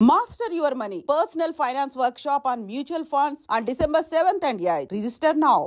Master your money. Personal finance workshop on mutual funds on December 7th and 8th. Register now.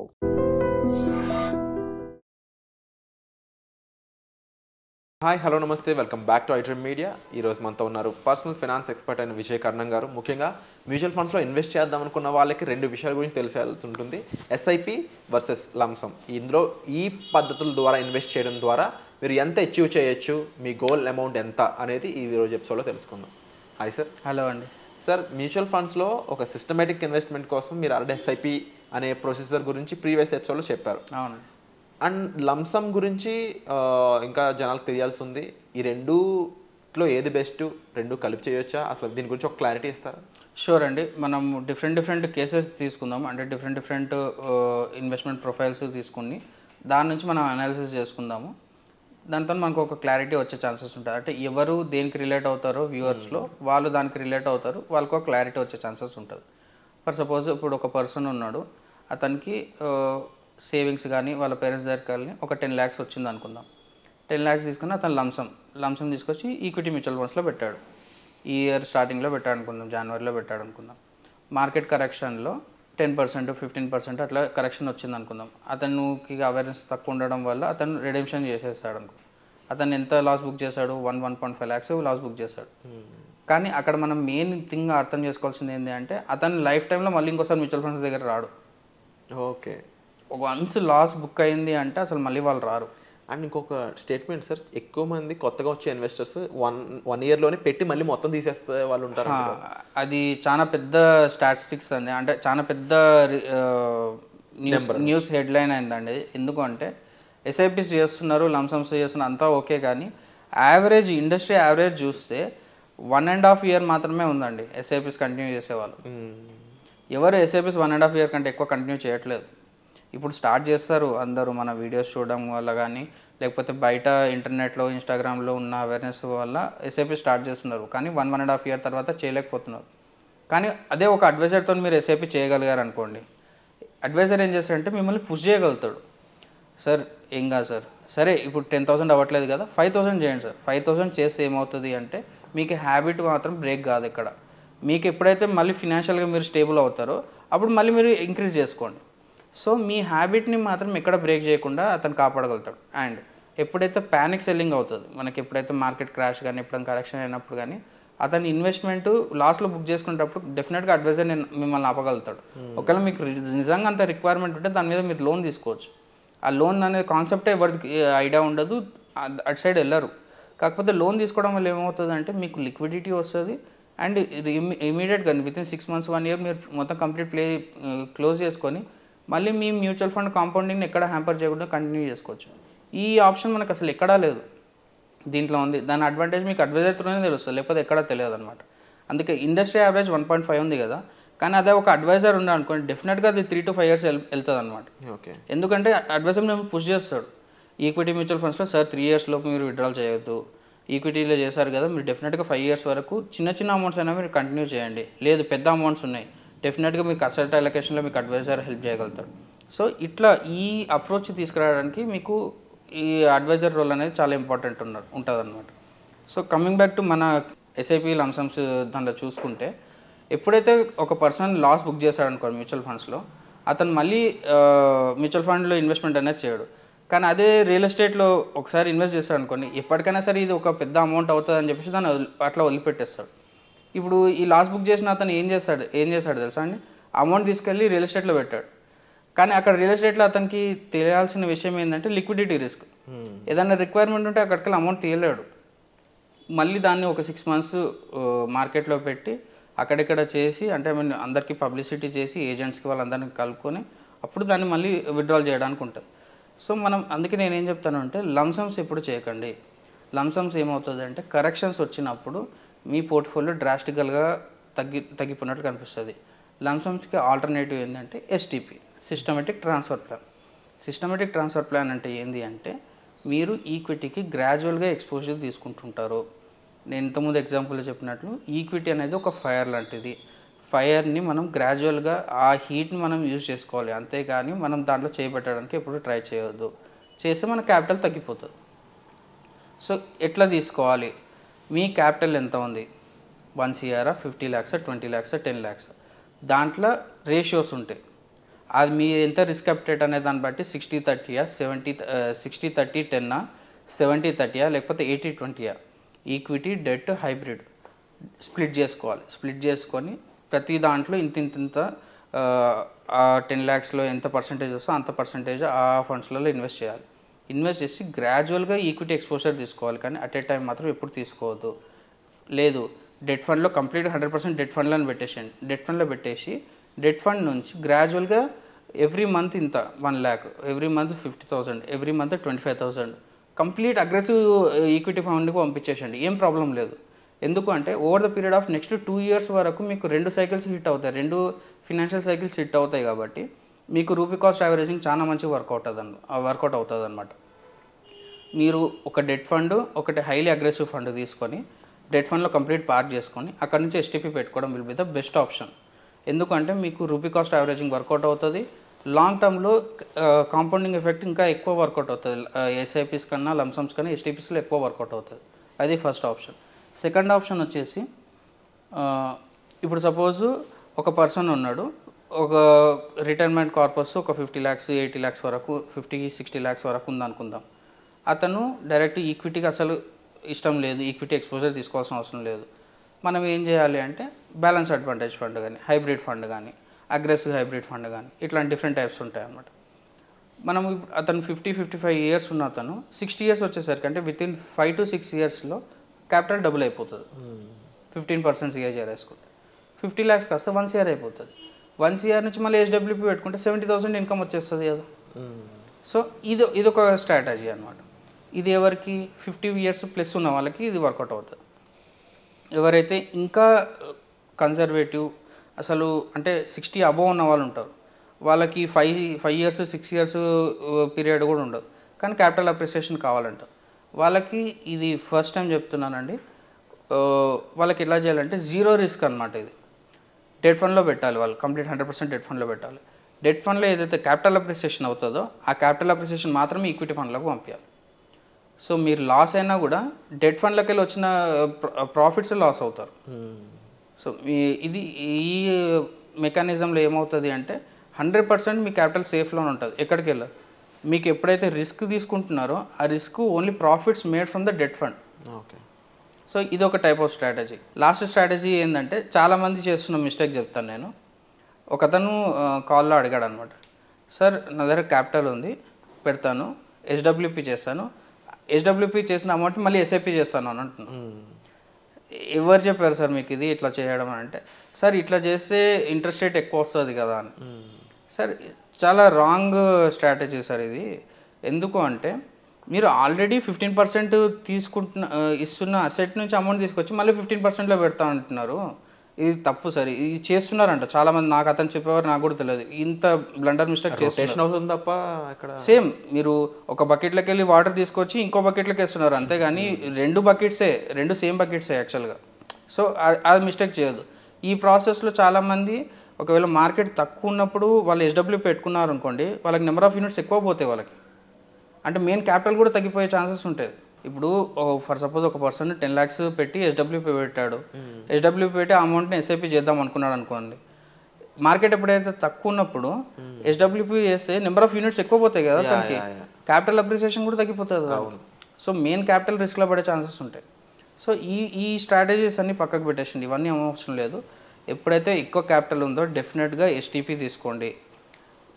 Hi hello namaste welcome back to iDream media. ఈరోజు మనతో ఉన్నారు personal finance expert అయిన విజయ్ కర్ణం గారు. ముఖ్యంగా mutual ఫండ్స్లో invest చేద్దాం అనుకున్న వాళ్ళకి రెండు విషయాల గురించి తెలిసేయాల్సి ఉంటుంది. SIP versus lump sum. ఇందులో ఈ పద్ధతుల ద్వారా ఇన్వెస్ట్ చేయడం ద్వారా మీరు ఎంత అచీవ్ చేయొచ్చు, మీ గోల్ అమౌంట్ ఎంత అనేది ఈ రోజు ఎపిసోడ్లో తెలుసుకుందాం. Hi sir. హలో అండి. సార్, మ్యూచువల్ ఫండ్స్లో ఒక సిస్టమేటిక్ ఇన్వెస్ట్మెంట్ కోసం మీరు ఆల్రెడీ ఎస్ఐపి అనే ప్రొసీజర్ గురించి ప్రీవియస్ ఎపిసోడ్లో చెప్పారు. అవును. అండ్ లంసమ్ గురించి ఇంకా జనాలకు తెలియాల్సి ఉంది. ఈ రెండులో ఏది బెస్ట్, రెండు కలిపి చేయొచ్చా? అసలు దీని గురించి ఒక క్లారిటీ ఇస్తారా? షూర్ అండి. మనం డిఫరెంట్ కేసెస్ తీసుకుందాం. అంటే డిఫరెంట్ ఇన్వెస్ట్మెంట్ ప్రొఫైల్స్ తీసుకుని దాని నుంచి మనం అనాలిసిస్ చేసుకుందాము. దాంతో మనకు ఒక క్లారిటీ వచ్చే ఛాన్సెస్ ఉంటాయి. అంటే ఎవరు దేనికి రిలేట్ అవుతారో వ్యూవర్స్లో వాళ్ళు దానికి రిలేట్ అవుతారు, వాళ్ళకు ఒక క్లారిటీ వచ్చే ఛాన్సెస్ ఉంటుంది. ఫర్ సపోజ్ ఇప్పుడు ఒక పర్సన్ ఉన్నాడు, అతనికి సేవింగ్స్ కానీ వాళ్ళ పేరెంట్స్ దగ్గరికి వెళ్ళి ఒక 10 lakhs వచ్చింది అనుకుందాం. 10 lakhs తీసుకుని అతను లంసమ్ తీసుకొచ్చి ఈక్విటీ మ్యూచువల్ ఫండ్స్లో పెట్టాడు. ఈ ఇయర్ స్టార్టింగ్లో పెట్టాడు అనుకుందాం, జనవరిలో పెట్టాడు అనుకుందాం. మార్కెట్ కరెక్షన్లో 10%, 15% అట్లా కరెక్షన్ వచ్చింది అనుకుందాం. అతనికి అవేర్నెస్ తక్కువ ఉండడం వల్ల అతను రిడెంప్షన్ చేసేస్తాడు అనుకో. అతను ఎంత లాస్ బుక్ చేశాడు? 1.5 lakhs లాస్ బుక్ చేశాడు. కానీ అక్కడ మనం మెయిన్ థింగ్ అర్థం చేసుకోవాల్సింది ఏంటి అంటే, అతను లైఫ్ టైంలో మళ్ళీ ఇంకోసారి మ్యూచువల్ ఫండ్స్ దగ్గర రాడు. ఓకే. వన్స్ లాస్ బుక్ అయింది అంటే అసలు మళ్ళీ వాళ్ళు రారు. అండ్ ఇంకొక స్టేట్మెంట్ సార్, ఎక్కువ మంది కొత్తగా వచ్చే ఇన్వెస్టర్స్ వన్ ఇయర్లోనే పెట్టి మళ్ళీ మొత్తం తీసేస్తే వాళ్ళు ఉంటారు. అది చాలా పెద్ద స్టాటిస్టిక్స్ అండి. అంటే చాలా పెద్ద న్యూస్ హెడ్లైన్ అయిందండి. ఎందుకంటే ఎస్ఐపిస్ చేస్తున్నారు, లంసమ్స్ చేస్తున్నారు, అంతా ఓకే. కానీ ఇండస్ట్రీ యావరేజ్ చూస్తే 1.5 year మాత్రమే ఉందండి ఎస్ఐపిస్ కంటిన్యూ చేసేవాళ్ళు. ఎవరు ఎస్ఐపిస్ 1.5 year కంటే ఎక్కువ కంటిన్యూ చేయట్లేదు. ఇప్పుడు స్టార్ట్ చేస్తారు అందరూ మన వీడియోస్ చూడడం వల్ల కానీ, లేకపోతే బయట ఇంటర్నెట్లో ఇన్స్టాగ్రామ్లో ఉన్న అవేర్నెస్ వల్ల ఎస్ఐపి స్టార్ట్ చేస్తున్నారు. కానీ 1.5 year తర్వాత చేయలేకపోతున్నారు. కానీ అదే ఒక అడ్వైజర్తో మీరు ఎస్ఐపి చేయగలిగారు అనుకోండి, అడ్వైజర్ ఏం చేస్తారంటే మిమ్మల్ని పుష్ చేయగలుగుతాడు. సార్ ఏం కాదు సార్, సరే ఇప్పుడు 10,000 అవ్వట్లేదు కదా, 5,000 చేయండి సార్. 5,000 చేస్తే ఏమవుతుంది అంటే మీకు హ్యాబిట్ మాత్రం బ్రేక్ కాదు. ఇక్కడ మీకు ఎప్పుడైతే మళ్ళీ ఫినాన్షియల్గా మీరు స్టేబుల్ అవుతారో అప్పుడు మళ్ళీ మీరు ఇంక్రీజ్ చేసుకోండి. సో మీ హ్యాబిట్ని మాత్రం ఎక్కడ బ్రేక్ చేయకుండా అతను కాపాడగలుగుతాడు. అండ్ ఎప్పుడైతే ప్యానిక్ సెల్లింగ్ అవుతుంది, మనకి ఎప్పుడైతే మార్కెట్ క్రాష్ కానీ ఎప్పుడైనా కరెక్షన్ అయినప్పుడు కానీ అతని ఇన్వెస్ట్మెంట్ లాస్ట్లో బుక్ చేసుకునేటప్పుడు డెఫినెట్గా అడ్వైజర్ మిమ్మల్ని ఆపగలుగుతాడు. ఒకవేళ మీకు నిజంగా అంత రిక్వైర్మెంట్ ఉంటే దాని మీద మీరు లోన్ తీసుకోవచ్చు. ఆ లోన్ అనేది కాన్సెప్టే ఎవరికి ఐడియా ఉండదు, అటు సైడ్ వెళ్ళరు. కాకపోతే లోన్ తీసుకోవడం వల్ల ఏమవుతుంది అంటే మీకు లిక్విడిటీ వస్తుంది. అండ్ ఇమీడియట్గా వితిన్ 6 months 1 year మీరు మొత్తం కంప్లీట్ క్లోజ్ చేసుకొని మళ్ళీ మీ మ్యూచువల్ ఫండ్ కాంపౌండింగ్ని ఎక్కడ హ్యాంపర్ చేయకుండా కంటిన్యూ చేసుకోవచ్చు. ఈ ఆప్షన్ మనకు అసలు ఎక్కడా లేదు, దీంట్లో ఉంది. దాని అడ్వాంటేజ్ మీకు అడ్వైజర్ త్రూనే తెలుస్తుంది, లేకపోతే ఎక్కడా తెలియదు అనమాట. అందుకే ఇండస్ట్రీ యావరేజ్ 1.5 ఉంది కదా, కానీ అదే ఒక అడ్వైజర్ ఉండే అనుకోండి డెఫినెట్గా అది 3 to 5 years వెళ్తుంది అనమాట. ఓకే. ఎందుకంటే అడ్వైజర్ మేము పుష్ చేస్తాడు. ఈక్విటీ మ్యూచువల్ ఫండ్స్లో సార్ 3 years లోపు మీరు విత్డ్రాల్ చేయొద్దు, ఈక్విటీలో చేశారు కదా మీరు డెఫినెట్గా 5 years వరకు చిన్న అమౌంట్స్ అయినా మీరు కంటిన్యూ చేయండి. లేదు పెద్ద అమౌంట్స్ ఉన్నాయి, డెఫినెట్గా మీకు అసెట్ అలొకేషన్లో మీకు అడ్వైజర్ హెల్ప్ చేయగలుగుతాడు. సో ఇట్లా ఈ అప్రోచ్ తీసుకురావడానికి మీకు ఈ అడ్వైజర్ రోల్ అనేది చాలా ఇంపార్టెంట్ ఉంటుంది అనమాట. సో కమింగ్ బ్యాక్ టు మన ఎస్ఐపి లంసమ్స్ దాంట్లో చూసుకుంటే, ఎప్పుడైతే ఒక పర్సన్ లాస్ బుక్ చేశాడు అనుకోండి మ్యూచువల్ ఫండ్స్లో, అతను మళ్ళీ మ్యూచువల్ ఫండ్లో ఇన్వెస్ట్మెంట్ అనేది చేయడు. కానీ అదే రియల్ ఎస్టేట్లో ఒకసారి ఇన్వెస్ట్ చేస్తాడు అనుకోండి, ఎప్పటికైనా సరే ఇది ఒక పెద్ద అమౌంట్ అవుతుంది అని చెప్పేసి దాన్ని అట్లా వదిలిపెట్టేస్తాడు. ఇప్పుడు ఈ లాస్ బుక్ చేసిన అతను ఏం చేశాడు తెలుసా అండి, అమౌంట్ తీసుకెళ్ళి రియల్ ఎస్టేట్లో పెట్టాడు. కానీ అక్కడ రియల్ ఎస్టేట్లో అతనికి తెలియాల్సిన విషయం ఏంటంటే లిక్విడిటీ రిస్క్. ఏదైనా రిక్వైర్మెంట్ ఉంటే అక్కడికి అమౌంట్ తీయలేడు. మళ్ళీ దాన్ని ఒక 6 months మార్కెట్లో పెట్టి అక్కడిక్కడ చేసి, అంటే అందరికీ పబ్లిసిటీ చేసి ఏజెంట్స్కి వాళ్ళందరినీ కలుపుకొని అప్పుడు దాన్ని మళ్ళీ విత్డ్రాల్ చేయడానికి ఉంటుంది. సో అందుకే నేనేం చెప్తాను అంటే లంసమ్స్ ఎప్పుడు చేయకండి. లంసమ్స్ ఏమవుతుంది అంటే కరెక్షన్స్ వచ్చినప్పుడు మీ పోర్ట్ఫోలియో డ్రాస్టికల్గా తగ్గిపోయినట్టు కనిపిస్తుంది. లంసమ్స్కి ఆల్టర్నేటివ్ ఏంటంటే STP, systematic transfer plan. Systematic transfer plan అంటే ఏంటి అంటే మీరు ఈక్విటీకి గ్రాడ్యువల్గా ఎక్స్పోజర్ తీసుకుంటుంటారు. నేను ఇంతకుముందు ఎగ్జాంపుల్లో చెప్పినట్లు ఈక్విటీ అనేది ఒక ఫైర్ లాంటిది. ఫైర్ని మనం గ్రాడ్యువల్గా ఆ హీట్ని మనం యూజ్ చేసుకోవాలి, అంతేగాని మనం దాంట్లో చేయబెట్టడానికి ఎప్పుడు ట్రై చేయవద్దు. చేస్తే మన క్యాపిటల్ తగ్గిపోతుంది. సో ఎట్లా తీసుకోవాలి, మీ క్యాపిటల్ ఎంత ఉంది, 1 CR, 50 lakhs, 20 lakhs, 10 lakhs. దాంట్లో రేషియోస్ ఉంటాయి. అది మీ ఎంత రిస్క్ అప్టేట్ అనే దాన్ని బట్టి 60-30, 60-30-10, 70-30 లేకపోతే 80-20 ఈక్విటీ డెట్ హైబ్రిడ్ స్ప్లిట్ చేసుకోవాలి. స్ప్లిట్ చేసుకొని ప్రతి దాంట్లో ఇంత 10 lakhsలో ఎంత పర్సంటేజ్ వస్తుందో అంత పర్సంటేజ్ ఆ ఫండ్స్లలో ఇన్వెస్ట్ చేయాలి. ఇన్వెస్ట్ చేసి గ్రాడ్యువల్గా ఈక్విటీ ఎక్స్పోజర్ తీసుకోవాలి, కానీ అట్ ఏ టైం మాత్రం ఎప్పుడు తీసుకోవద్దు. లేదు డెట్ ఫండ్లో కంప్లీట్ 100% డెట్ ఫండ్లను పెట్టేసేయండి. డెట్ ఫండ్లో పెట్టేసి డెట్ ఫండ్ నుంచి గ్రాడ్యువల్గా ఎవ్రీ మంత్ ఇంత 1 lakh, every month 50,000, every month 25,000 complete aggressive equity ఫండ్కి పంపించేసండి. ఏం ప్రాబ్లం లేదు. ఎందుకు అంటే over the period of next 2 years వరకు మీకు 2 cycles హిట్ అవుతాయి, 2 ఫినాన్షియల్ సైకిల్స్ హిట్ అవుతాయి. కాబట్టి మీకు రూపీ కాస్ట్ యావరేజింగ్ చాలా మంచి వర్కౌట్ అవుతుంది అనమాట. మీరు ఒక డెట్ ఫండ్, ఒకటి హైలీ అగ్రెసివ్ ఫండ్ తీసుకొని డెట్ ఫండ్లో కంప్లీట్ పార్క్ చేసుకొని అక్కడ నుంచి ఎస్టీపీ పెట్టుకోవడం will be the best option. ఎందుకంటే మీకు రూపీ కాస్ట్ యావరేజింగ్ వర్కౌట్ అవుతుంది. లాంగ్ టర్మ్లో కాంపౌండింగ్ ఎఫెక్ట్ ఇంకా ఎక్కువ వర్కౌట్ అవుతుంది. ఎస్ఐపీస్ కన్నా లంసమ్స్ కన్నా ఎస్టీపీస్లో ఎక్కువ వర్కౌట్ అవుతుంది. అది ఫస్ట్ ఆప్షన్. సెకండ్ ఆప్షన్ వచ్చేసి ఇప్పుడు సపోజు ఒక పర్సన్ ఉన్నాడు, ఒక రిటైర్మెంట్ కార్పస్ ఒక 50 lakhs 80 lakhs వరకు 50-60 lakhs వరకు ఉందనుకుందాం. అతను డైరెక్ట్ ఈక్విటీకి అసలు ఇష్టం లేదు, ఈక్విటీ ఎక్స్పోజర్ తీసుకోవాల్సిన అవసరం లేదు. మనం ఏం చేయాలి అంటే బ్యాలెన్స్ అడ్వాంటేజ్ ఫండ్ కానీ, హైబ్రిడ్ ఫండ్ కానీ, అగ్రెసివ్ హైబ్రిడ్ ఫండ్ కానీ, ఇట్లాంటి డిఫరెంట్ టైప్స్ ఉంటాయి అన్నమాట. మనం అతను 50-55 years ఉన్న అతను 60 years వచ్చేసరికి అంటే వితిన్ 5 to 6 yearsలో క్యాపిటల్ డబుల్ అయిపోతుంది. 15% CAGR వేసుకుంటే 50 lakhs కాస్త 1 CR అయిపోతుంది. 1 CR నుంచి మళ్ళీ HWP పెట్టుకుంటే 70,000 ఇన్కమ్ వచ్చేస్తుంది కదా. సో ఇదొక స్ట్రాటజీ అనమాట. ఇది ఎవరికి 50 years ప్లస్ ఉన్న వాళ్ళకి ఇది వర్కౌట్ అవుతుంది. ఎవరైతే ఇంకా కన్జర్వేటివ్ అసలు అంటే 60 above ఉన్న వాళ్ళు ఉంటారు, వాళ్ళకి 5 years 6 years పీరియడ్ కూడా ఉండదు, కానీ క్యాపిటల్ అప్రిసియేషన్ కావాలంటారు. వాళ్ళకి ఇది ఫస్ట్ టైం చెప్తున్నానండి. వాళ్ళకి ఎలా చేయాలంటే జీరో రిస్క్ అనమాట. ఇది డెట్ ఫండ్లో పెట్టాలి, వాళ్ళు కంప్లీట్ 100% డెట్ ఫండ్లో పెట్టాలి. డెట్ ఫండ్లో ఏదైతే క్యాపిటల్ అప్రిసియేషన్ అవుతుందో ఆ క్యాపిటల్ అప్రిసియేషన్ మాత్రమే ఈక్విటీ ఫండ్లోకి పంపించాలి. సో మీరు లాస్ అయినా కూడా డెట్ ఫండ్లోకి వెళ్ళి వచ్చిన ప్రాఫిట్స్ లాస్ అవుతారు. సో ఈ మెకానిజంలో ఏమవుతుంది అంటే 100% మీ క్యాపిటల్ సేఫ్లోనే ఉంటుంది, ఎక్కడికి వెళ్ళదు. మీకు ఎప్పుడైతే రిస్క్ తీసుకుంటున్నారో ఆ risk only profits made from the debt fund. Okay. So ఇది ఒక type of strategy. Last strategy ఏంటంటే చాలామంది చేస్తున్న మిస్టేక్ చెప్తాను నేను. ఒకతను కాల్లో అడిగాడు అనమాట, సార్ నా దగ్గర క్యాపిటల్ ఉంది, పెడతాను, హెచ్డబ్ల్యూపీ చేస్తాను, హెచ్డబ్ల్యూపీ చేసిన అమౌంట్ మళ్ళీ ఎస్ఐపీ చేస్తాను అని అంటున్నాను. ఎవరు చెప్పారు సార్ మీకు ఇది ఇట్లా చేయడం అంటే, సార్ ఇట్లా చేస్తే ఇంట్రెస్ట్ రేట్ ఎక్కువ వస్తుంది కదా అని. సార్ చాలా రాంగ్ స్ట్రాటజీ సార్ ఇది. ఎందుకు అంటే మీరు ఆల్రెడీ 15% ఇస్తున్న అసెట్ నుంచి అమౌంట్ తీసుకొచ్చి మళ్ళీ 15%లో పెడతా అంటున్నారు. ఇది తప్పు సార్. ఇది చేస్తున్నారంట చాలామంది. నాకు అతను చెప్పేవారు, నాకు కూడా తెలియదు. ఇంత బ్లండర్ మిస్టేక్ చేస్తున్నారు తప్ప ఇక్కడ సేమ్ మీరు ఒక బకెట్లోకి వెళ్ళి వాటర్ తీసుకొచ్చి ఇంకో బకెట్లోకి వేస్తున్నారు, అంతేగాని 2 బకెట్సే, 2 సేమ్ బకెట్సే యాక్చువల్గా. సో అది మిస్టేక్ చేయదు. ఈ ప్రాసెస్లో చాలామంది ఒకవేళ మార్కెట్ తక్కువ ఉన్నప్పుడు వాళ్ళు హెచ్డబ్ల్యూ పెట్టుకున్నారు అనుకోండి, వాళ్ళకి నెంబర్ ఆఫ్ యూనిట్స్ ఎక్కువ పోతాయి వాళ్ళకి. అంటే మెయిన్ క్యాపిటల్ కూడా తగ్గిపోయే ఛాన్సెస్ ఉంటాయి. ఇప్పుడు ఫర్ సపోజ్ ఒక పర్సన్ 10 lakhs పెట్టి హెచ్డబ్ల్యూపీ పెట్టాడు, హెచ్డబ్ల్యూపీ పెట్టి ఆ అమౌంట్ని ఎస్ఐపీ చేద్దాం అనుకున్నాడు అనుకోండి. మార్కెట్ ఎప్పుడైతే తక్కువ ఉన్నప్పుడు హెచ్డబ్ల్యూపీ చేస్తే నెంబర్ ఆఫ్ యూనిట్స్ ఎక్కువ పోతాయి కదా, దానికి క్యాపిటల్ అప్రిసియేషన్ కూడా తగ్గిపోతుంది. సో మెయిన్ క్యాపిటల్ రిస్క్లో పడే ఛాన్సెస్ ఉంటాయి. సో ఈ స్ట్రాటజీస్ అన్ని పక్కకు పెట్టేసండి, ఇవన్నీ అవసరం లేదు. ఎప్పుడైతే ఎక్కువ క్యాపిటల్ ఉందో డెఫినెట్గా ఎస్టీపీ తీసుకోండి.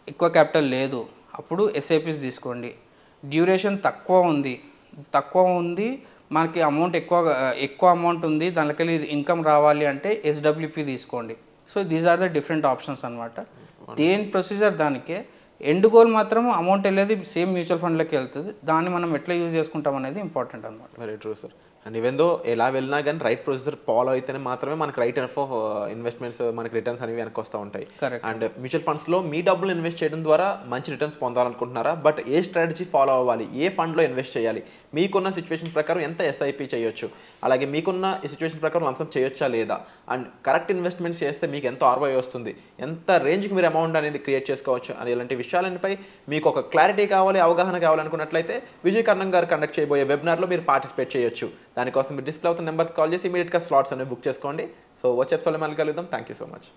ఎక్కువ క్యాపిటల్ లేదు అప్పుడు ఎస్ఐపీస్ తీసుకోండి. డ్యూరేషన్ తక్కువ ఉంది మనకి అమౌంట్ ఎక్కువ అమౌంట్ ఉంది, దానికెళ్ళి ఇన్కమ్ రావాలి అంటే ఎస్డబ్ల్యూపీ తీసుకోండి. So these are the different options అనమాట. దేని ప్రొసీజర్ దానికే. ఎండ్ గోల్ మాత్రం అమౌంట్ వెళ్ళేది సేమ్ మ్యూచువల్ ఫండ్లోకి వెళ్తుంది. దాన్ని మనం ఎట్లా యూజ్ చేసుకుంటాం అనేది ఇంపార్టెంట్ అనమాట. Very true sir. And even though ఎలా వెళ్ళినా కానీ రైట్ ప్రొసీజర్ ఫాలో అయితేనే మాత్రమే మనకి రైట్ ఆఫ్ ఇన్వెస్ట్మెంట్స్ మనకి రిటర్న్స్ అనేవి వెనక్కి వస్తూ ఉంటాయి. అండ్ మ్యూచువల్ ఫండ్స్లో మీ డబ్బులు ఇన్వెస్ట్ చేయడం ద్వారా మంచి రిటర్న్స్ పొందాలనుకుంటున్నారా, బట్ ఏ స్ట్రాటజీ ఫాలో అవ్వాలి, ఏ ఫండ్లో ఇన్వెస్ట్ చేయాలి, మీకున్న సిచ్యువేషన్ ప్రకారం ఎంత ఎస్ఐపి చేయొచ్చు, అలాగే మీకున్న సిచ్యువేషన్ ప్రకారం లంసం చేయొచ్చా లేదా, అండ్ కరెక్ట్ ఇన్వెస్ట్మెంట్స్ చేస్తే మీకు ఎంత ఆర్ఓఐ వస్తుంది, ఎంత రేంజ్కి మీరు అమౌంట్ అనేది క్రియేట్ చేసుకోవచ్చు అని ఇలాంటి విషయాలపై మీకు ఒక క్లారిటీ కావాలి, అవగాహన కావాలనుకున్నట్లయితే విజయ్ కర్ణం గారు కండక్ట్ చేయబోయే వెబినార్లో మీరు పార్టిసిపేట్ చేయొచ్చు. దానికోసం మీరు డిస్ప్లే అవుతున్న నెంబర్స్ కాల్ చేసి ఇమీడియట్గా స్లాట్స్ అనేవి బుక్ చేసుకోండి. సో వచ్చే ఎపిసోడ్లో మళ్ళీ కలుద్దాం. Thank you so much.